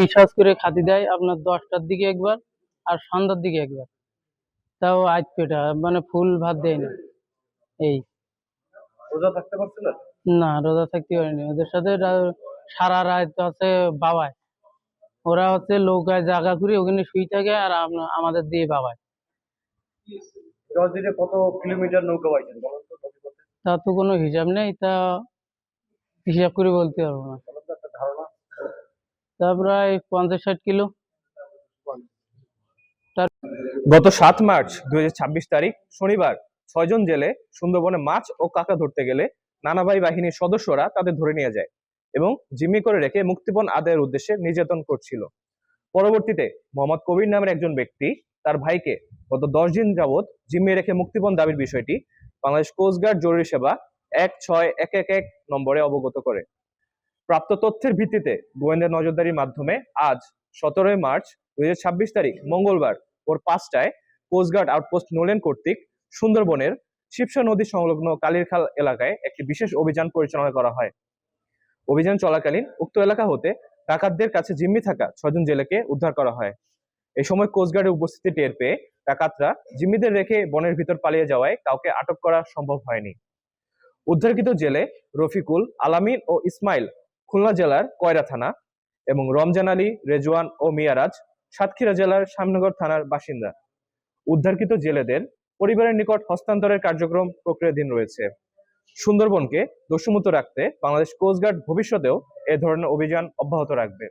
Recharge করে খাতি দেয় আপনার 10টার দিকে একবার আর সন্ধ্যার দিকে একবার। তাও আজ পেটা মানে ফুল ভাত দেয় না। এই রোজা থাকতে পারছিলেন? না, রোজা থাকতে পারিনি। ওদের সাথে সারা রাত হচ্ছে বাবায়, ওরা হচ্ছে নৌকায় জায়গা করে ওখানে শুই থাকে আর আমাদের দিয়ে বাবায়। 10 দিনে কত কিলোমিটার নৌকা বাইছেন বলেন তো? তা তো কোনো হিসাব নেই, তা হিসাব করে বলতে পারবো না। বলেন তো একটা ধারণা। তা প্রায় 50-60 কিলো। গত 7 মার্চ 2026 তারিখ শনিবার 6 জন জেলে সুন্দরবনে মাছ ও কাঁকড়া ধরতে গেলে নানাবাই বাহিনীর সদস্যরা তাদের ধরে নিয়ে যায় এবং জিম্মি করে রেখে মুক্তিপণ আদায়ের উদ্দেশ্যে নির্যাতন করছিল। পরবর্তীতে মোহাম্মদ কবির নামের একজন ব্যক্তি তার ভাইকে গত 10 দিন যাবৎ জিম্মি রেখে মুক্তিপণ দাবির বিষয়টি বাংলাদেশ কোস্টগার্ড জরুরি সেবা 16111 নম্বরে অবগত করে। প্রাপ্ত তথ্যের ভিত্তিতে গোয়েন্দা নজরদারির মাধ্যমে আজ 17 মার্চ 2026 তারিখ মঙ্গলবার ভোর 5টায় কোস্টগার্ড আউটপোস্ট নোলেন কর্তৃক সুন্দরবনের শিবসা নদী সংলগ্ন কালীরখাল এলাকায় একটি বিশেষ অভিযান পরিচালনা করা হয়। অভিযান চলাকালীন উক্ত এলাকা হতে ডাকাতদের কাছে জিম্মি থাকা 6 জন জেলেকে উদ্ধার করা হয়। এই সময় কোস্টগার্ডের উপস্থিতি টের পেয়ে ডাকাতরা জিম্মিদের রেখে বনের ভিতর পালিয়ে যাওয়ায় কাউকে আটক করা সম্ভব হয়নি। উদ্ধারকৃত জেলে রফিকুল, আলামিন ও ইসমাইল খুলনা জেলার কয়রা থানা এবং রমজান আলী, রেজওয়ান ও মিয়ারাজ সাতক্ষীরা জেলার শ্যামনগর থানার বাসিন্দা। উদ্ধারকৃত জেলেদের পরিবারের নিকট হস্তান্তরের কার্যক্রম প্রক্রিয়াধীন রয়েছে। সুন্দরবনকে দোষমুক্ত রাখতে বাংলাদেশ কোস্টগার্ড ভবিষ্যতেও এ ধরনের অভিযান অব্যাহত রাখবে।